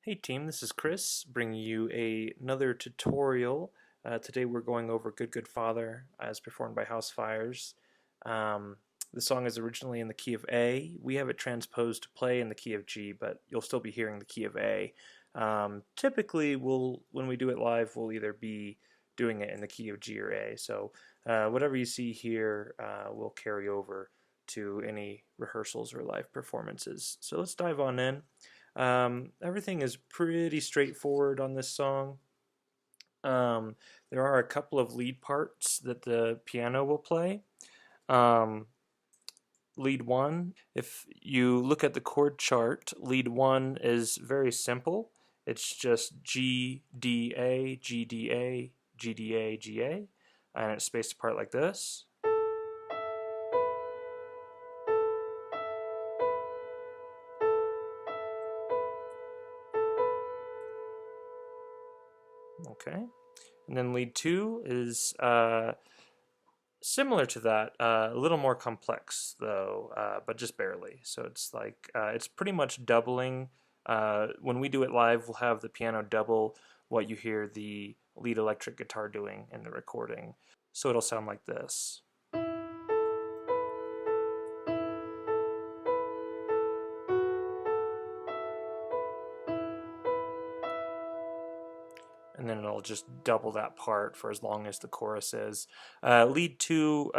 Hey team, this is Chris bringing you another tutorial. Today we're going over Good Good Father as performed by Housefires. The song is originally in the key of A. We have it transposed to play in the key of G, but you'll still be hearing the key of A. Typically, when we do it live, we'll either be doing it in the key of G or A. So whatever you see here will carry over to any rehearsals or live performances. So let's dive on in. Everything is pretty straightforward on this song. There are a couple of lead parts that the piano will play. Lead 1, if you look at the chord chart, lead 1 is very simple. It's just G, D, A, G, D, A, G, D, A, G, A, and it's spaced apart like this. Okay, and then lead 2 is similar to that, a little more complex though, but just barely. So it's like it's pretty much doubling. When we do it live, we'll have the piano double what you hear the lead electric guitar doing in the recording. So it'll sound like this. And then it'll just double that part for as long as the chorus is. Lead 2,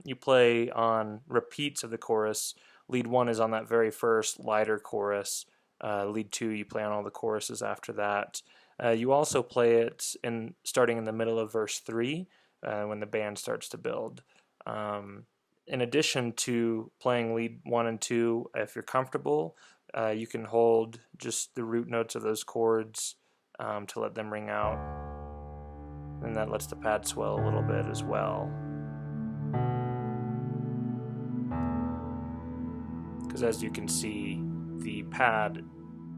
you play on repeats of the chorus. Lead 1 is on that very first lighter chorus. Lead 2, you play on all the choruses after that. You also play it starting in the middle of verse 3 when the band starts to build. In addition to playing lead 1 and 2, if you're comfortable, you can hold just the root notes of those chords to let them ring out, and that lets the pad swell a little bit as well, because as you can see, the pad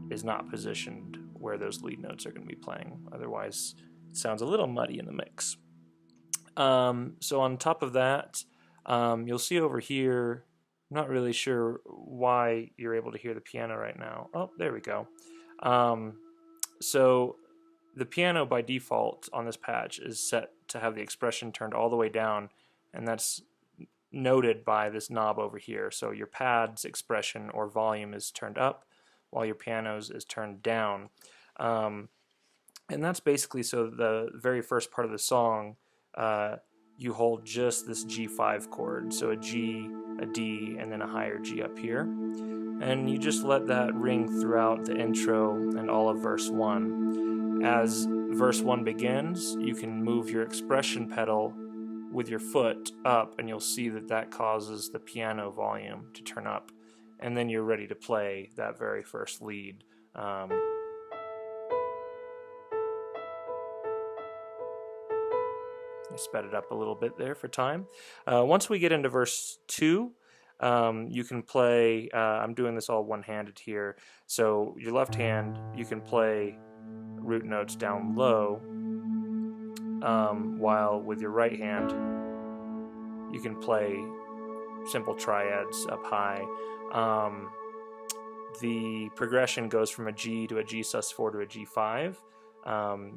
is not positioned where those lead notes are going to be playing, otherwise it sounds a little muddy in the mix. So on top of that, you'll see over here, I'm not really sure why you're able to hear the piano right now. Oh, there we go. So the piano by default on this patch is set to have the expression turned all the way down, and that's noted by this knob over here. So your pad's expression or volume is turned up while your piano's is turned down. And that's basically so the very first part of the song, you hold just this G5 chord, so a G, a D, and then a higher G up here. And you just let that ring throughout the intro and all of verse 1. As verse 1 begins, you can move your expression pedal with your foot up, and you'll see that that causes the piano volume to turn up. And then you're ready to play that very first lead. I sped it up a little bit there for time. Once we get into verse 2, you can play, I'm doing this all one-handed here, so your left hand, you can play root notes down low, while with your right hand, you can play simple triads up high. The progression goes from a G to a G sus4 to a G5.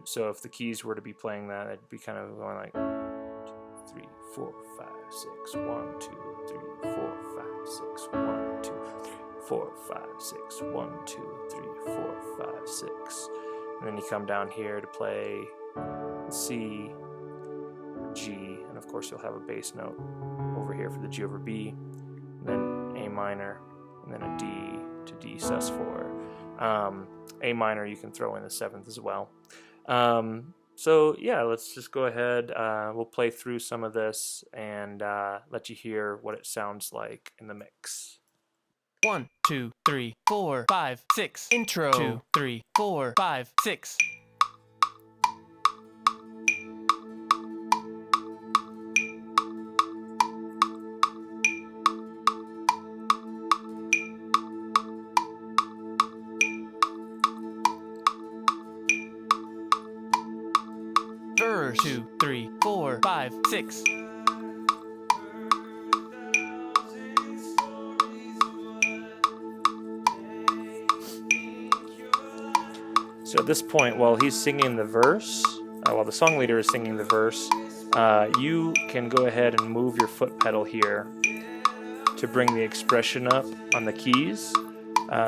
So if the keys were to be playing that, it'd be kind of going like 3, 4, 5, 6, 1, 2, 3, 4, 5, 6, 1, 2, 3, 4, 5, 6, 1, 2, 3, 4, 5, 6. And then you come down here to play C, G, and of course you'll have a bass note over here for the G over B, and then A minor, and then a D to D sus4. A minor you can throw in the 7th as well. So yeah, let's just go ahead. We'll play through some of this and let you hear what it sounds like in the mix. 1, 2, 3, 4, 5, 6. Intro. 2, 3, 4, 5, 6. Verse 2, 3, 4, 5, 6. So at this point, while he's singing the verse, while the song leader is singing the verse, you can go ahead and move your foot pedal here to bring the expression up on the keys.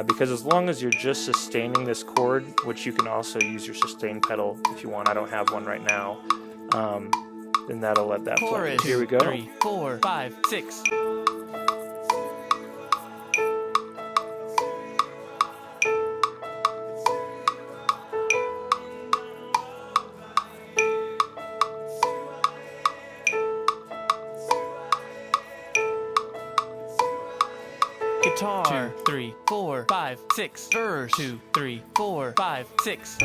Because as long as you're just sustaining this chord, which you can also use your sustain pedal if you want, I don't have one right now, then that'll let that play. Chorus. Here we go. 3, 4, 5, 6. Guitar. 2, 3, 4, 5, 6. Verse. 2, 3, 4, 5, 6.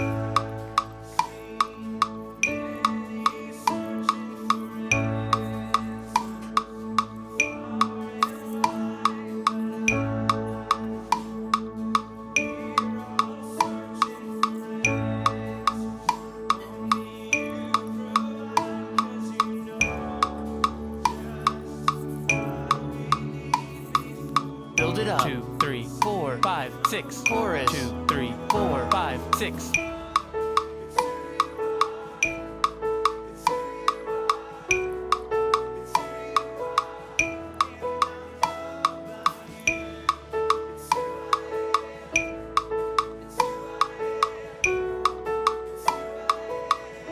Build it up. 2, 3, 4, 5, 6. Chorus. 2, 3, 4, 5, 6.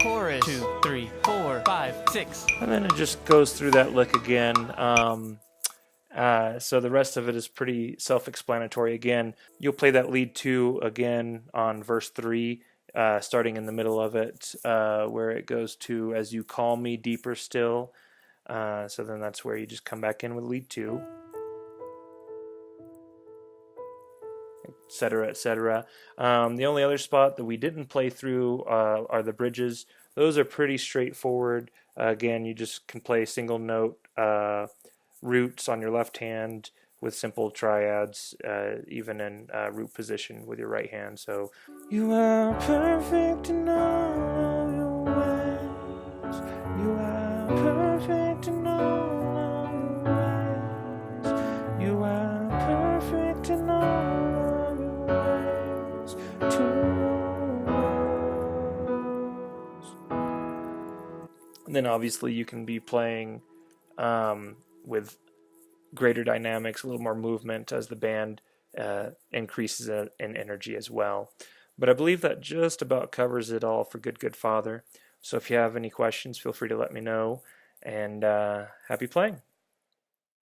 Chorus. 2, 3, 4, 5, 6. And then it just goes through that lick again. So the rest of it is pretty self-explanatory. Again, you'll play that lead 2 again on verse 3, starting in the middle of it, where it goes to "As you call me deeper still." So then that's where you just come back in with lead 2, etc., etc. The only other spot that we didn't play through are the bridges. Those are pretty straightforward. Again, you just can play single note roots on your left hand with simple triads, even in root position with your right hand. So, you are perfect in all of your ways. You are perfect in all of your ways. You are perfect in all of your ways. And then obviously you can be playing with greater dynamics, a little more movement as the band increases in energy as well. But I believe that just about covers it all for Good Father. So if you have any questions, feel free to let me know, and happy playing.